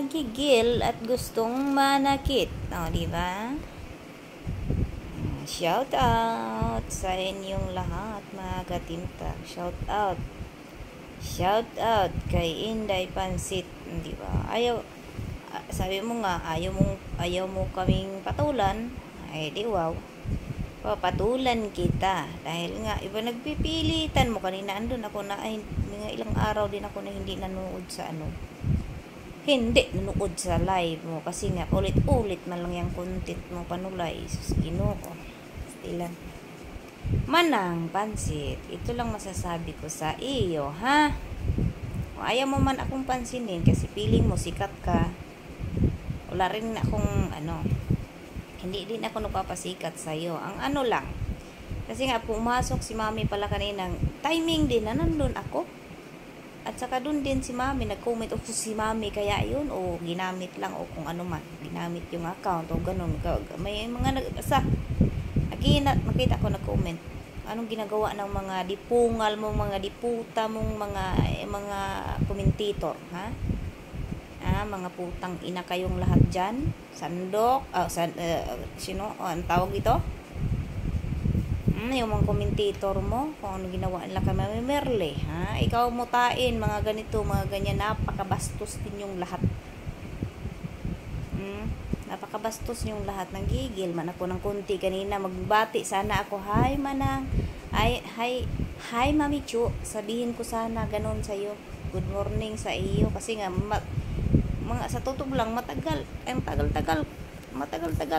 nagigil at gustong manakit. O, di ba? Shout out sa inyong lahat, mga katinta. Shout out. Shout out kay Inday Pansit, di ba? Sabi mo nga, ayaw mo kaming patulan. Ay, di wow. Papatulan kita. Dahil nga, iba nagpipilitan mo. Kanina andun ako na, mga ilang araw din ako na hindi nanood sa Hindi nanood sa live mo. Kasi nga, ulit-ulit man lang yung content mo panulay. Sus, Ginoo ko. Stilan. Manang Pansit, ito lang masasabi ko sa iyo, ha? Kung ayaw mo man akong pansinin kasi feeling mo sikat ka, wala rin akong hindi din ako nagpapasikat sa'yo. Ang lang, kasi nga pumasok si mami pala kaninang timing din na nandun ako. At saka dun din si mami nag-comment, o si mami kaya yun, o ginamit lang, o kung ano man, ginamit yung account, o ganun. May mga makita ko nag-comment, anong ginagawa ng mga dipungal mo, mga diputa mong mga commentator, ha? Mga putang ina kayong lahat dyan. Sandok, sino, ang tawag dito? Yung mga commentator mo, kung ano ginawa nila kay Mami Merle, ha? Ikaw mutain, mga ganito, mga ganyan, napakabastos din yung lahat. Napakabastos yung lahat. Nanggigil man ako ng konti kanina, magbati sana ako, hi Manang, hi Mami Chu, sabihin ko sana ganun sa'yo, good morning sa iyo, kasi nga sa tutog lang matagal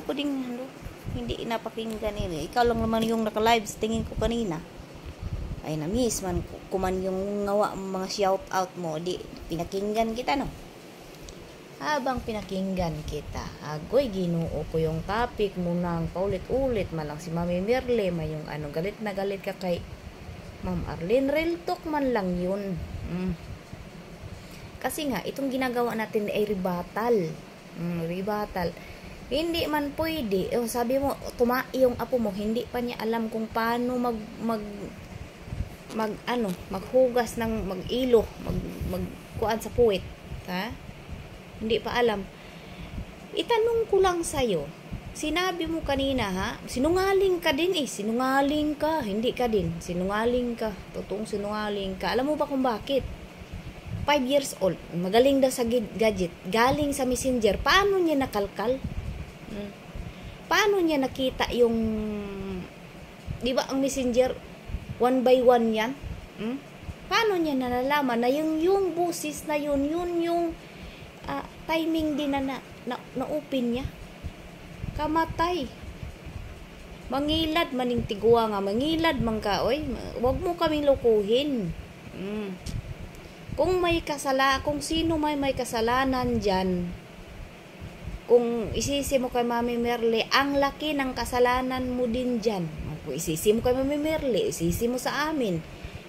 ko ding hindi napakinggan nila. Ikaw lang naman yung naka-live tingin ko kanina. Ay na-miss man kuman yung ngawa mga shout out mo, di pinakinggan kita, no? Habang pinakinggan kita, agoy Ginoo ko yung topic mo nang paulit-ulit man lang si Mami Merle, may yung galit na galit ka kay Ma'am Arlene. Real talk man lang yun. Kasi nga, itong ginagawa natin ay rebuttal. Rebuttal. Hindi man pwede. Sabi mo, yung apo mo, hindi pa niya alam kung paano maghugas ng mag-ilo, magkuan sa puwit. Ha? Hindi pa alam. Itanong ko lang sa'yo, sinabi mo kanina, ha? Sinungaling ka din eh. Sinungaling ka. Hindi ka din. Sinungaling ka. Totoong sinungaling ka. Alam mo ba kung bakit? 5 years old, magaling daw sa gadget, galing sa messenger, paano niya nakalkal? Paano niya nakita yung, di ba ang messenger, 1 by 1 yan? Paano niya nalalaman na yung busis na yun yung timing din na open niya? Kamatay. Mangilad maning tigwa nga, mangilad man ka, oy, wag mo kaming lokohin. Kung sino may kasalanan dyan, kung isisi mo kay Mami Merle, ang laki ng kasalanan mo din dyan. Kung isisi mo kay Mami Merle, isisi mo sa amin,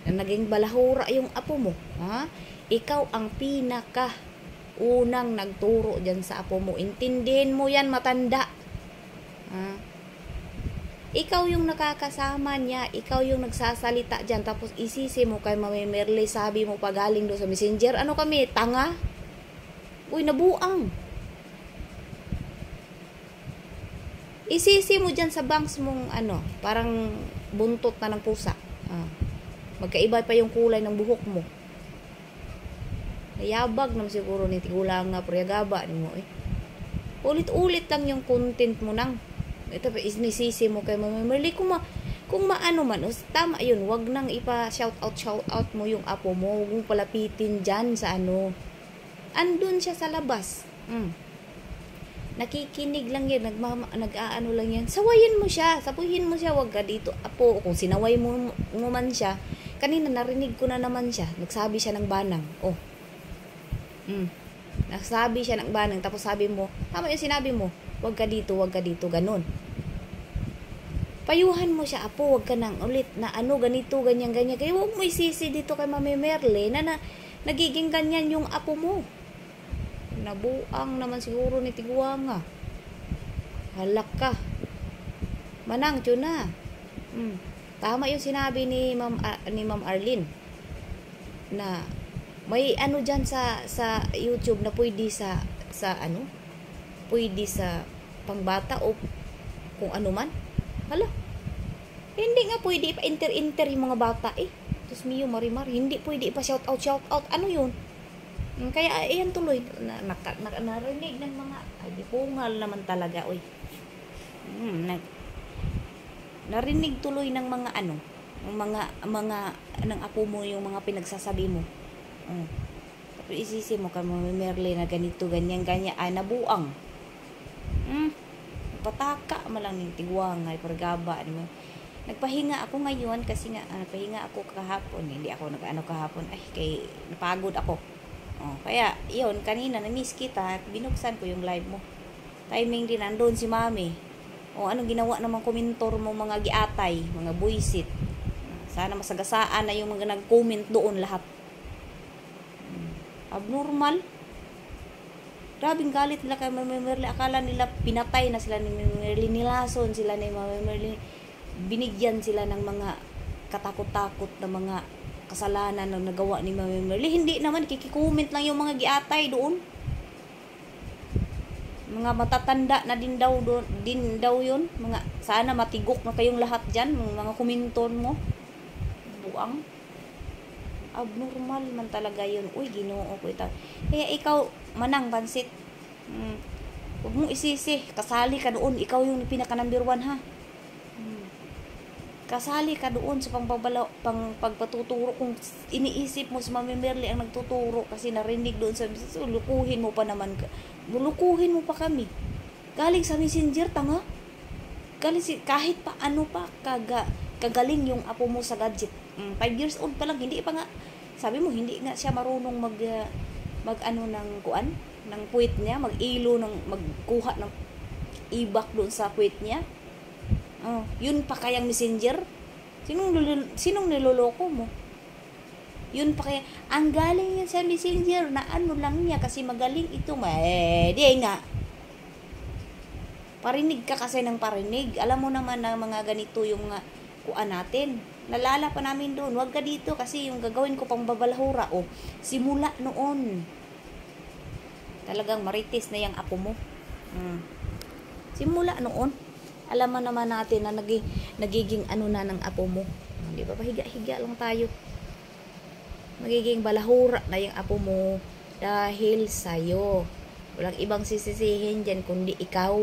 na naging balahura yung apo mo. Ha? Ikaw ang unang nagturo dyan sa apo mo. Intindihin mo yan, matanda. Ha? Ikaw yung nakakasama niya, ikaw yung nagsasalita dyan, tapos isisi mo kay Mami Merle, sabi mo pagaling doon sa messenger, ano kami, tanga? Uy, nabuang. Isisi mo dyan sa bangs mong, parang buntot na ng pusa. Magkaiba pa yung kulay ng buhok mo. Nayabag naman siguro ni tigulang nga, priyagaba ni mo eh. Ulit-ulit lang yung content mo nang. Ito pa isnisisi mo kay Mami Merle, kung maano man, tama yun, wag nang shout out mo yung apo mo, huwag mong palapitin dyan sa andun siya sa labas. Nakikinig lang yan, nag-aano lang yan, sapuhin mo siya, wag ka dito apo. Kung sinaway mo man siya, kanina narinig ko na naman siya, nagsabi siya ng banang, nagsabi siya ng banang, tapos sabi mo, tama yung sinabi mo, wag ka dito, ganun. Payuhan mo siya, apo, wag ka nang ulit na ganito, ganyan. Kaya wag mo isisi dito kay Mami Merle na nagiging ganyan yung apo mo. Nabuang naman siguro ni tigwa nga. Halak ka. Manang, tuna. Tama yung sinabi ni Ma'am Arlene na may dyan sa YouTube na pwede sa sa ano, pwede sa pangbata o kung ano man. Hala, hindi nga pwede ipa-inter yung mga bata eh. Diyos mio, Marimar, hindi pwede ipa-shout out. Ano yun? Kaya ayan tuloy, narinig ng mga, ay di pungal naman talaga, oy. Narinig tuloy ng mga ano, mga ng apo mo yung mga pinagsasabi mo. Tapos isisi mo ka Merle na ganito, ganyan, nabuang. Pataka malang ng tigwang ay pargaba. Nagpahinga ako ngayon kasi nga nagpahinga ako kahapon. Hindi ako nag-ano kahapon. Ay, kay napagod ako. Kaya, yun, kanina na-miss kita at binuksan ko yung live mo. Timing din, nandun si Mami. Anong ginawa naman komentor mo mga giatay, mga buisit. Sana masagasaan na yung mga nag-comment doon lahat. Abnormal. Grabing galit nila kay Mami Merle. Akala nila pinatay na sila ni Mami Merle. Nilason sila ni Mami Merle. Binigyan sila ng mga katakot-takot na mga kasalanan na nagawa ni Mami Merle. Hindi naman, kikikoment lang yung mga giatay doon. Mga matatanda na din daw yun. Mga, sana matigok na kayong lahat dyan. Mga kuminton mo. Buang. Abnormal man talaga yun. Uy, Ginoo ko ito. Kaya ikaw, Manang Pansit, huwag mong isisi. Kasali ka doon. Ikaw yung pinaka number 1 ha. Kasali ka doon sa pagpatuturo. Kung iniisip mo si Mami Merle ang nagtuturo kasi narinig doon sa lukuhin mo pa naman. Lulukuhin mo pa kami. Galing sa messenger, tanga. Kahit pa ano pa, kagaling yung apo mo sa gadget. 5 years old pa lang, hindi pa nga. Sabi mo, hindi nga siya marunong mag-ano ng kuan, ng puwit niya, magkuha ng ibak doon sa puwit niya. Yun pa kayang messenger? Sinong niloloko mo? Yun pa kaya, ang galing yan sa messenger na ano lang niya kasi magaling ito. Di nga. Parinig ka kasi ng parinig. Alam mo naman na mga ganito yung mga kuan natin. Nalala pa namin doon. Huwag ka dito kasi yung gagawin ko pang babalahura. Simula noon. Talagang marites na yung apo mo. Simula noon. Alam mo naman natin na nagiging ano na ng apo mo. Di ba? Pahiga-higa lang tayo. Magiging balahura na yung apo mo dahil sa'yo. Walang ibang sisisihin dyan kundi ikaw.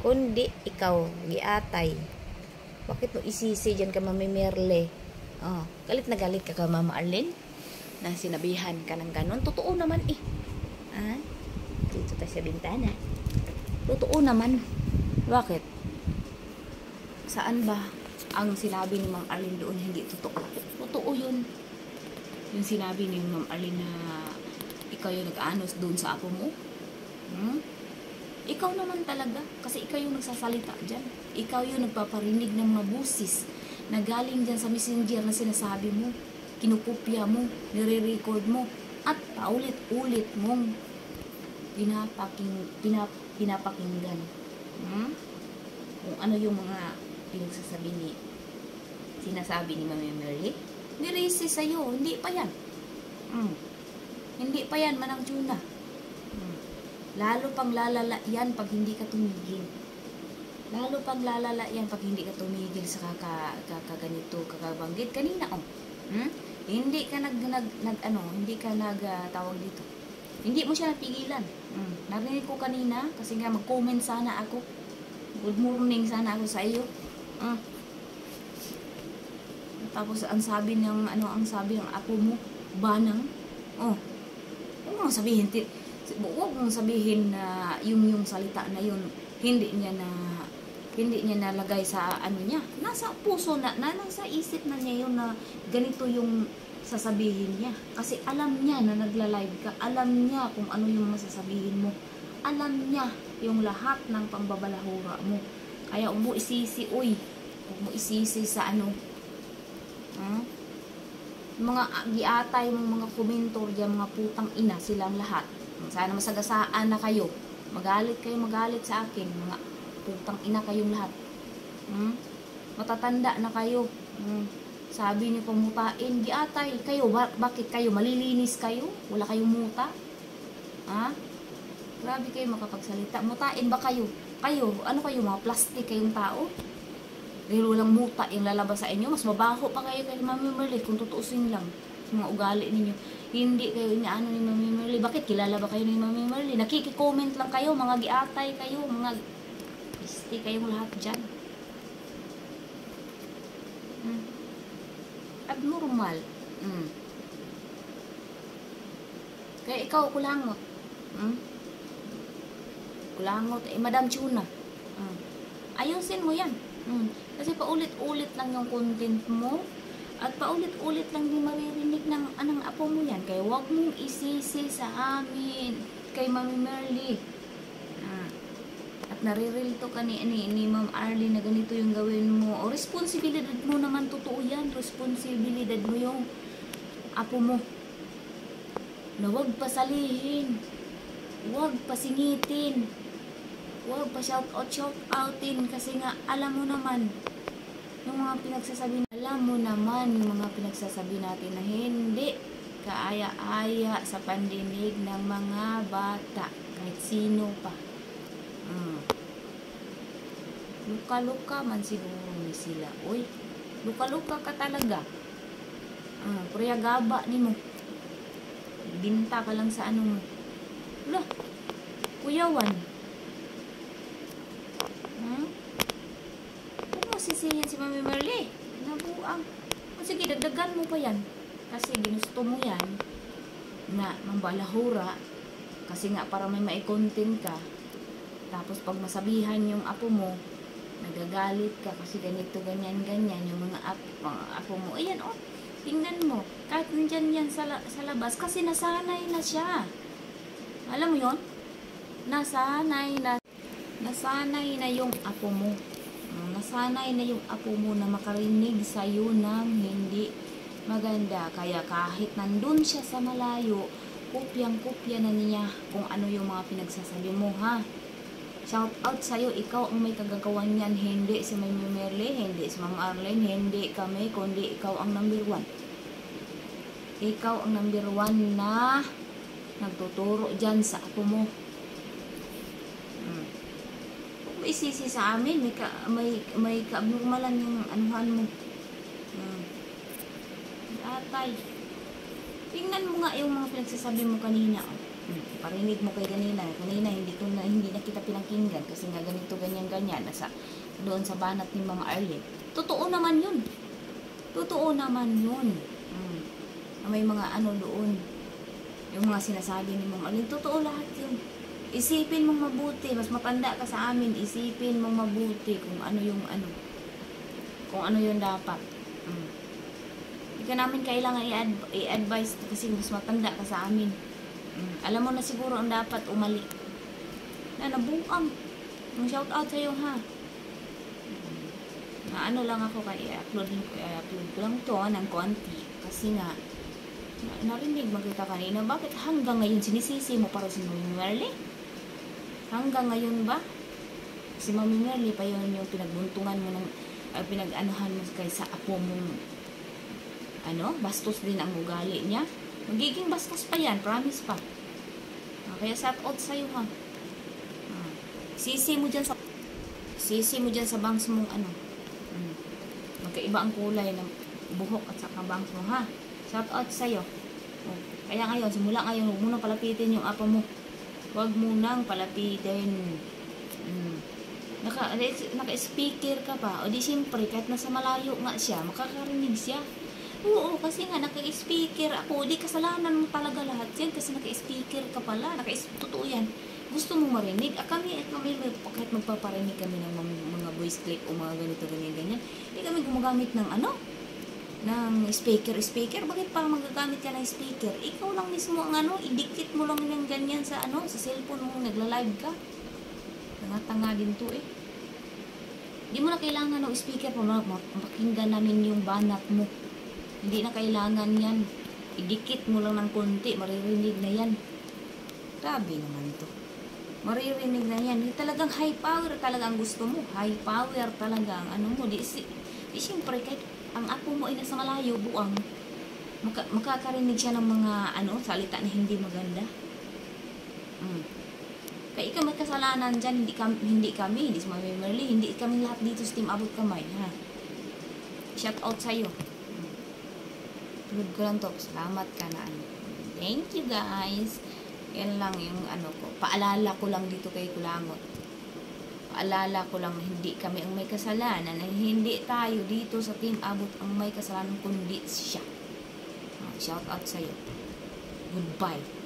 Kundi ikaw, giatay. Bakit mo isisi dyan ka Mami Merle? Galit na galit ka ka Mama Arlene? Na sinabihan ka ng ganon? Totoo naman eh. Dito tayo sa bintana. Totoo naman. Bakit? Saan ba ang sinabi ni Ma'am Arlene doon hindi totoo? Totoo yun. Yung sinabi ni Ma'am Arlene na ikaw yung nag-anos doon sa apo mo? Ikaw naman talaga. Kasi ikaw yung nagsasalita dyan. Ikaw yung nagpaparinig ng mga busis na galing dyan sa messenger na sinasabi mo. Kinukopya mo, nire-record mo, at paulit-ulit mong pinapakinggan. Kung ano yung mga sinasabi ni Mami Merle, nirisi sa'yo, hindi pa yan. Hindi pa yan, Manang Juna. Lalo pang lalala yan pag hindi ka tumigil. Lalo pang lalala yan pag hindi ka tumigil sa kakaganito, kakabanggit. Kanina, hindi ka hindi ka tawag dito. Hindi mo siya napigilan. Narinig ko kanina, kasi nga mag-comment sana ako. Good morning sana ako sa iyo. Tapos ang sabi ng apo mo, banang. Huwag mong sabihin na yung salita na yun hindi niya nalagay sa ano niya. Nasa puso nasa isip na niya yun na ganito yung sasabihin niya. Kasi alam niya na nagla-live ka. Alam niya kung ano yung masasabihin mo. Alam niya yung lahat ng pambabalahura mo. Kaya huwag mo isisi, huwag mo isisi sa ano. Mga giatay mong mga komentor diyan, mga putang ina silang lahat. Sana masagasaan na kayo. Magalit sa akin. Mga putang ina kayong lahat. Matatanda na kayo. Sabi niyo pamutain, giatay kayo. Bakit kayo? Malilinis kayo? Wala kayong muta? Grabe kayo makapagsalita. Mutain ba kayo? Kayo, ano kayo, mga plastic kayong tao? Dahil walang muta yung lalabas sa inyo, mas mabaho pa kayo kay Mami Merly kung tutuusin lang sa mga ugali ninyo. Hindi kayo inaano ni Mami Merly. Bakit kilala ba kayo ni Mami Merly? Nakiki-comment lang kayo, mga giatay kayo, mga isti kayong lahat dyan. Abnormal. Kaya ikaw, kulangot. Kulangot, Madam Chuna. Ayusin mo yan. Kasi paulit-ulit lang yung content mo at paulit-ulit lang din maririnig ng anang apo mo yan. Kaya huwag mong isisi sa amin kay Mami Merly. At narirelto ka ni Ma'am Arlene na ganito yung gawin mo. O responsibilidad mo naman, totoo yan. Responsibilidad mo yung apo mo. Na huwag pasalihin. Huwag pasingitin. Huwag pa shout outin kasi nga alam mo naman yung mga pinagsasabi, natin na hindi kaaya-aya sa pandinig ng mga bata kahit sino pa. Luka-luka man siguro ni sila. Uy, luka-luka ka talaga. Priyagaba ni mo. Binta ka lang sa ano mo. Wala, kuyawan. Huwag mo sisihin si Mami Merly. Nabuang. Sige, dagdagan mo pa yan. Kasi ginusto mo yan na mambalahura. Kasi nga para may maikontent ka. Tapos pag masabihan yung apo mo, nagagalit ka kasi ganito, ganyan, yung mga apo mo. Ayan, tingnan mo. Kahit nandyan yan sa labas, kasi nasanay na siya. Alam mo yon? Nasanay na yung apo mo. Nasanay na yung apo mo na makarinig sa'yo ng hindi maganda. Kaya kahit nandun siya sa malayo, kopyang-kopya na niya kung ano yung mga pinagsasabi mo, ha? Shout out sa'yo, ikaw ang may kagagawan yan. Hindi si Mami Merly, hindi si Ma'am Arlene, hindi kami, kundi ikaw ang number 1. Ikaw ang number 1 na nagtuturo dyan sa apo mo. Huwag isisi sa amin, may kaabnormalan yung anuhan mo. Atay. Tingnan mo nga yung mga pinagsasabi mo kanina. Parinig mo kay kanina hindi na kita pinakinggan kasi nga ganito, ganyan nasa doon sa banat ni Ma'am Arlene. Totoo naman yun. May mga ano doon, yung mga sinasabi ni Ma'am Arlene, totoo lahat yun. Isipin mong mabuti, mas matanda ka sa amin, isipin mong mabuti kung ano yung dapat. Hindi ka namin kailangan i-advise kasi mas matanda ka sa amin. Alam mo na siguro ang dapat umali. Nabuang. Shout out sa'yo, ha. Ano lang ako kaya i-upload ko lang to ng konti. Kasi nga, narinig mo kita kanina, bakit hanggang ngayon sinisisi mo para si Mami Merly? Hanggang ngayon ba? Si Mami Merly pa yun yung pinagbuntungan mo ng pinag-anuhan mo kay sa apo mong bastos din ang ugali niya. Magiging bastos pa yan, promise pa. Kaya shout out sa'yo, ha. Sisi mo dyan sa bangs mong magkaiba ang kulay ng buhok at saka bangs mo, ha. Shout out sa'yo. Kaya ngayon, simula ngayon, huwag mo nang palapitin yung apo mo. Huwag mo nang palapitin. Naka-speaker ka pa. O di siyempre, kahit nasa malayo nga siya, makakarinig siya. Oo, kasi nga naka-speaker ako. Di kasalanan mo talaga lahat yan kasi naka-speaker ka pala. Totoo yan. Gusto mo marinig. Kami kahit magpaparinig kami ng mga voice clip o mga ganito, ganyan. Hindi kami gumagamit ng ng speaker. Bakit pa magagamit ka ng speaker? Ikaw lang mismo ang idikit mo lang ng ganyan sa sa cellphone mo nagla-live ka. Tanga-tanga din to eh. Hindi mo na kailangan ng speaker para mapakinggan namin yung banat mo. Hindi na kailangan yan. Idikit mo lang ng konti, maririnig na yan. Grabe naman to. Maririnig na yan. Talagang high power talaga ang gusto mo. High power talaga ang mo. Di siyempre kahit ang apo mo ay nasa malayo, buang. Makakarinig siya ng mga salita na hindi maganda. Kaya ikaw may kasalanan dyan, hindi si Mami Merly, hindi kami lahat dito sa Team Abot Kamay, ha? Shout out sa'yo. Tulad ko lang to, salamat ka na. Thank you guys. Yan lang yung ano ko. Paalala ko lang dito kay Kulangot. Paalala ko lang na hindi kami ang may kasalanan, na hindi tayo dito sa Team Abot ang may kasalanan, kundi siya. Shout out sa'yo. Goodbye.